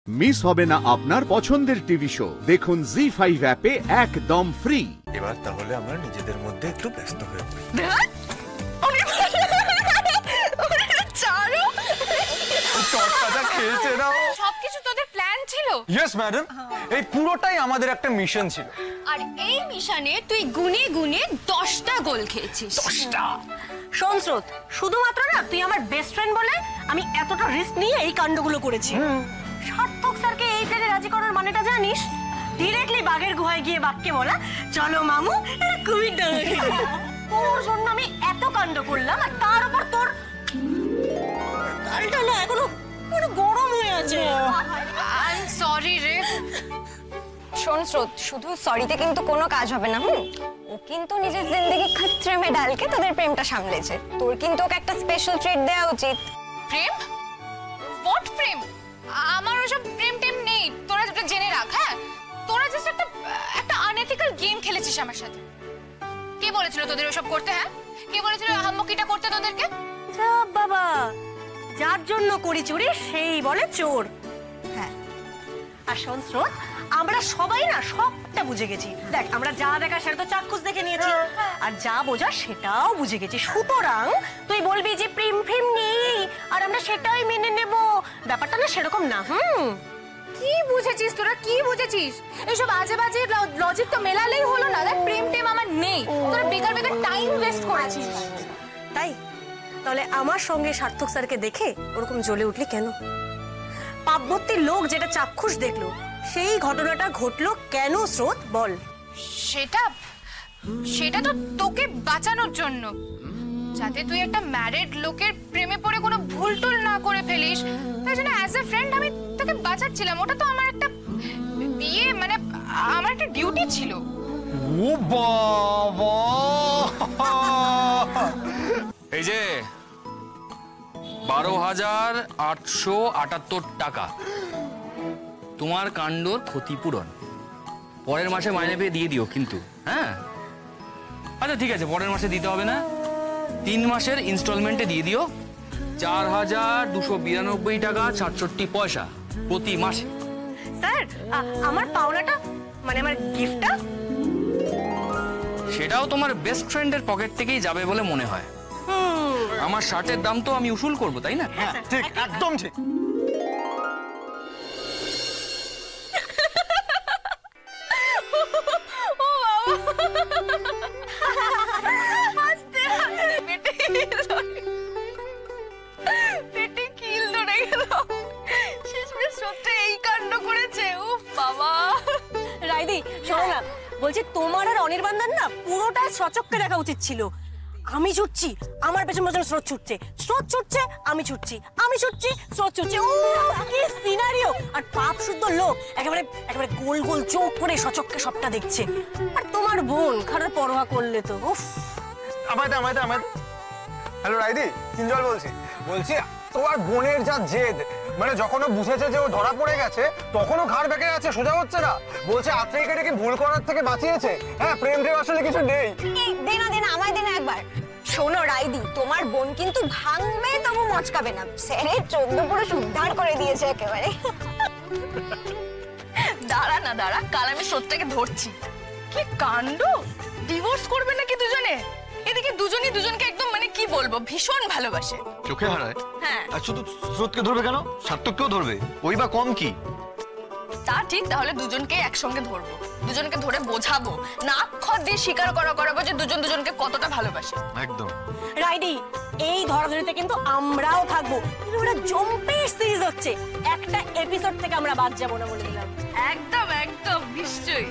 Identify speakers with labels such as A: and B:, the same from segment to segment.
A: Miss হবে না আপনার পছন্দের টিভি শো। দেখুন জি5 অ্যাপে একদম ফ্রি।
B: এবার তাহলে আমরা নিজেদের মধ্যে একটু ব্যস্ত হয়ে পড়ি।
C: সবকিছু তোদের প্ল্যান ছিল?
D: ইয়েস ম্যাডাম, এই পুরোটাই আমাদের একটা মিশন ছিল।
C: আর এই মিশনে তুই গুনে গুনে 10টা গোল খেয়েছিস।
E: 10টা? শোন স্রোত, শুধুমাত্র না তুই আমার বেস্ট ফ্রেন্ড বলে আমি এতটা রিস্ক নিয়ে এই কাণ্ডগুলো করেছি। সার্থক স্যারকে এই প্ল্যানে রাজি করার মানেটা জানিস? ডিরেক্টলি বাঘের গুহায় গিয়ে বাঘকে বলা, চলো মামু কুমির ডাঙা খেলি। তোর জন্য আমি এত কাণ্ড করলাম, আর তার উপর তোর গালটা না এখনো পুরো গরম হয়ে আছে।
C: আই এম সরি রে। শোন স্রোত, শুধু সরিতে কিন্তু কোনো কাজ হবে না। ও কিন্তু নিজের জিন্দেগি খতরে মে ডালকে তোদের প্রেমটা সামলেছে। তোর কিন্তু ওকে একটা স্পেশাল ট্রিট দেওয়া উচিত। প্রেম? হোয়াট প্রেম? আমার ওসব প্রেম টেম নেই, তোরা যেটা জেনে রাখ। হ্যাঁ, তোরা জাস্ট একটা আনএথিক্যাল গেম খেলেছিস আমার সাথে। কে বলেছিল তোদের ওসব করতে? হ্যাঁ, কে বলেছিল আহাম্মকিটা করতে তোদেরকে?
E: বাবা, যার জন্য করি চুরি সেই বলে চোর। হ্যাঁ, আর শোন স্রোত, আমরা সবাই না সবটা বুঝে গেছি। দেখ, আমরা যা দেখা সেটা তো চাক্ষুষ দেখে নিয়েছি, আর যা বোঝা সেটাও বুঝে গেছি। সুতরাং তুই বলবি যে প্রেম ফেম নেই, আর আমরা সেটাই মেনে নেব। ব্যাপারটা না সেরকম না।
C: কি বুঝেছিস তোরা? কি বুঝেছিস? এইসব আজে বাজে লজিক তো মেলালেই হলো না। দেখ, প্রেম টেম আমার নেই। তোরা বেকার বেকার টাইম ওয়েস্ট করেছিস।
E: তাই তাহলে আমার সঙ্গে সার্থক স্যারকে দেখে ওরকম জ্বলে উঠলি কেন? পাপভর্তির লোক যেটা চাক্ষুষ দেখলো, সেই ঘটনাটা ঘটলো কেন স্রোত, বল।
C: সেটা তো তোকে বাঁচানোর জন্য, যাতে তুই একটা ম্যারিড লোকের প্রেমে পড়ে কোনো ভুল টুল না করে ফেলিস। তাই জন্য অ্যাজ এ ফ্রেন্ড আমি তোকে বাঁচাচ্ছিলাম। ওটা তো আমার একটা বিয়ে, মানে আমার একটা ডিউটি ছিল।
D: ও বাবা, এই যে 12,878 টাকা তোমার কাণ্ডর ক্ষতিপূরণ। পরের মাসে মাইনে পেয়ে দিয়ে দিও কিন্তু। হ্যাঁ, আচ্ছা ঠিক আছে, পরের মাসে দিতে হবে না, 3 মাসের ইনস্টলমেন্টে দিয়ে দিও 4,292 টাকা 67 পয়সা প্রতি মাসে।
E: স্যার, আমার পাওনাটা, মানে আমার গিফটটা?
D: সেটাও তোমার বেস্ট ফ্রেন্ডের পকেট থেকেই যাবে বলে মনে হয়। আমার শার্টের দাম তো আমি উসুল করব, তাই না?
E: হ্যাঁ ঠিক, একদম ঠিক।
C: পেটে কিল ধরে গেল। শেষমেশ সত্যি এই কাণ্ড করেছে। উফ বাবা।
E: রাইদি, শোনো না, বলছি তোমার আর অনির্বাণদার না পুরোটা সচক্ষে দেখা উচিত ছিল। আমি ছুটছি, আমার পেছন পেছন স্রোত ছুটছে, স্রোত ছুটছে, আমি ছুটছি, আমি ছুটছি, স্রোত ছুটছে। ও কি সিনারিও! আর পাপ শুদ্ধ লোক একেবারে একেবারে গোল গোল চোখ করে সচক্ষে সবটা দেখছে। আর তোমার বোন খারাপ পরোয়া করলে তো উফ।
B: আমায় হ্যালো রাইদি, কিঞ্জল বলছি তোমার বোনের যা জেদ, মানে যখন ও বুঝেছে যে ও ধরা পড়ে গেছে, তখনও ঘাড় বেঁকে আছে, সোজা হচ্ছে না। বলছে আত্রেই কেটে কি ভুল করার থেকে বাঁচিয়েছে। হ্যাঁ, প্রেম টেম আসলে কিছু নেই।
C: দেনা আমায় দেনা একবার। শোনো রাইদি, তোমার বোন কিন্তু ভাঙবে তবু মচকাবে না। স্যারে 14 পুরো উদ্ধার করে দিয়েছে একেবারে। দাঁড়া, কাল আমি সত্যকে ধরছি। কি কাণ্ড! ডিভোর্স করবে নাকি দুজনে? এদিকে দুজনই দুজনকে একদম, মানে কি বলবো, ভীষণ ভালোবাসে।
F: চোখে হারায়?
C: হ্যাঁ।
F: আর শুধু স্রোতকে ধরবে কেন, সার্থককেও ধরবে, ওই বা কম কি?
C: তা ঠিক, তাহলে দুজনকে একসঙ্গে ধরবো, দুজনকে ধরে বোঝাবো, নাক্ষর দিয়ে স্বীকার করাবো যে দুজন দুজনকে কতটা ভালোবাসে।
F: একদম
E: রাইদি, এই ধরাধরিতে কিন্তু আমরাও থাকবো। ওটা জম্পেশ সিরিজ হচ্ছে, একটা এপিসোড থেকে আমরা বাদ যাবো না, বলে দিলাম।
C: একদম নিশ্চয়ই।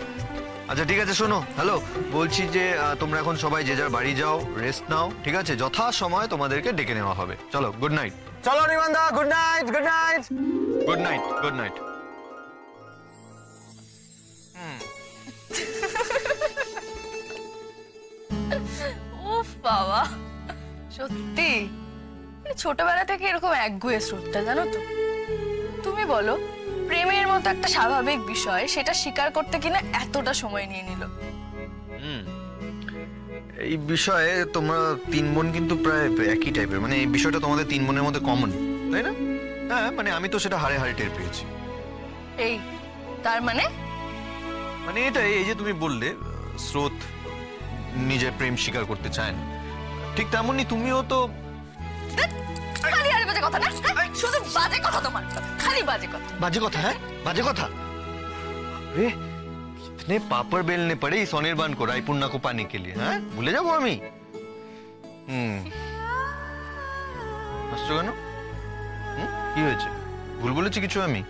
F: আচ্ছা ঠিক আছে, শোনো, হ্যালো, বলছি যে তোমরা এখন সবাই যে যার বাড়ি যাও, রেস্ট নাও, ঠিক আছে? যথা সময় তোমাদেরকে ডেকে নেওয়া হবে। চলো, গুড নাইট।
B: চলো নির্বাণদা, গুড নাইট।
F: Good night.
C: উফ বাবা, সত্যি ছোটবেলা থেকে এরকম একগুঁয়ে স্রোতটা, জানো তো? তুমি বলো, প্রেমের মতো একটা স্বাভাবিক বিষয়, সেটা স্বীকার করতে কিনা এতটা সময় নিয়ে নিল।
F: এই বিষয়ে তোমরা 3 বোন কিন্তু প্রায় একই টাইপের, মানে এই বিষয়টা তোমাদের 3 বোনের মধ্যে কমন, তাই না? হ্যাঁ, মানে আমি তো সেটা হাড়ে হাড়ে টের পেয়েছি।
G: এই তার মানে
F: মানে এটা এই যে তুমি বললে স্রোত নিজের প্রেম স্বীকার করতে চায় না, ঠিক তেমনই তুমিও তো
G: খালি আরে বাজে কথা না, শুধু বাজে কথা তোমার, খালি বাজে কথা।
F: बाजे কথা, হ্যাঁ बाजे কথা। रे कितने पापड़ बेलने पड़े इस अनिर्बाण को रायपुर्णा को पाने के लिए, हाँ भूले जाबो আমি। হাসছো কেন? কি হয়েছে? ভুল বলেছি কিছু আমি?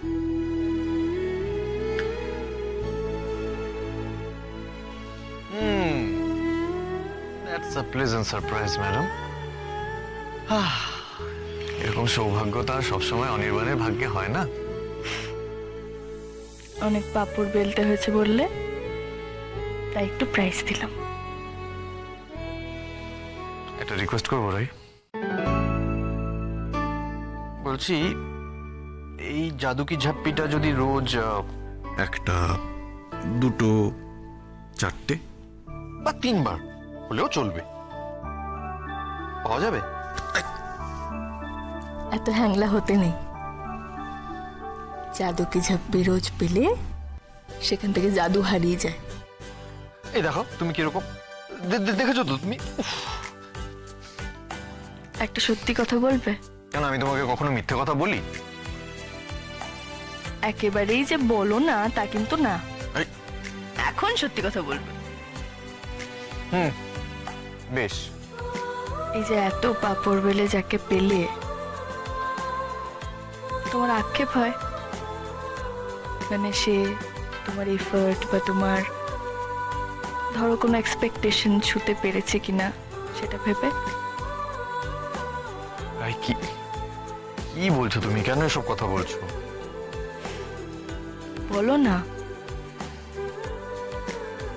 F: That's a pleasant surprise, madam. এরকম সৌভাগ্য তো আর সবসময় অনির্বাণের ভাগ্যে হয় না।
G: অনেক পাপড় বেলতে হয়েছে বললে, তাই একটু প্রাইস দিলাম।
F: একটা রিকোয়েস্ট করবো রাই, বলছি এই জাদু কি ঝাপ্পিটা যদি রোজ
H: একটা, দুটো, চারটে
F: বা 3 বার হলেও চলবে, পাওয়া যাবে?
G: এত হ্যাংলা হতে নেই। জাদু কি ঝাপ্পি রোজ পেলে সেখান থেকে জাদু হারিয়ে যায়।
F: এই দেখো তুমি কিরকম দেখেছো তো তুমি।
G: একটা সত্যি কথা বলবে?
F: কেন, আমি তোমাকে কখনো মিথ্যে কথা বলি?
G: একেবারেই যে বলো না তা কিন্তু না,
F: এই,
G: এখন সত্যি কথা বলবে।
F: বেশ।
G: এই যে এত পাপড় বেলে যাকে পেলে তোমার আক্ষেপ হয়, মানে সে তোমার এফর্ট বা তোমার ধরো কোনো এক্সপেকটেশন ছুতে পেরেছে কিনা সেটা ভেবে?
F: রাই কি কি বলছো তুমি, কেন এসব কথা বলছো?
G: বলো না,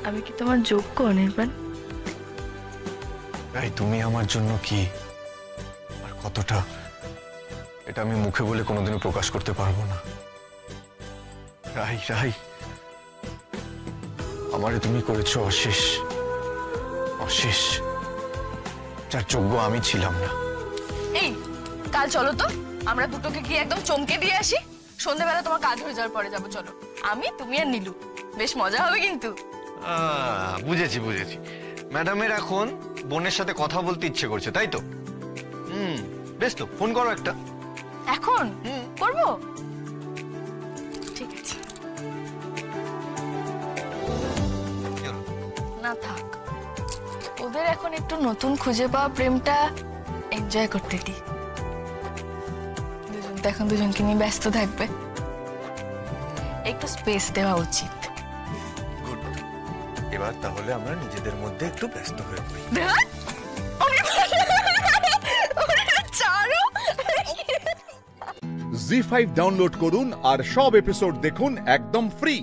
G: আমি কি তোমার যোগ্য অনির্বাণ?
F: রাই তুমি আমার জন্য কি আর কতটা, এটা আমি মুখে বলে কোনোদিনও প্রকাশ করতে পারবো না। রাই রাই আমারে তুমি করেছো অশেষ, অশেষ, যার যোগ্য আমি ছিলাম না।
G: এই কাল চলো তো, আমরা দুটোকে গিয়ে একদম চমকে দিয়ে আসি। সন্ধ্যাবেলা তোমার কাজ হয়ে যাওয়ার পরে যাবো, চলো। আমি, তুমি আর নীলু, বেশ মজা হবে কিন্তু।
F: বুঝেছি বুঝেছি, ম্যাডামের এখন বোনের সাথে কথা বলতে ইচ্ছে করছে, তাই তো? বেশ তো, ফোন করো একটা।
G: এখন করবো? ঠিক আছে, না থাক, ওদের এখন একটু নতুন খুঁজে পাওয়া প্রেমটা এনজয় করতে দিই। দুজন তো এখন দুজনকে নিয়ে ব্যস্ত থাকবে, একটু স্পেস দেওয়া উচিত।
H: এবার তাহলে আমরা নিজেদের মধ্যে একটু ব্যস্ত হয়ে পড়ি।
A: জি5 ডাউনলোড করুন আর সব এপিসোড দেখুন একদম ফ্রি।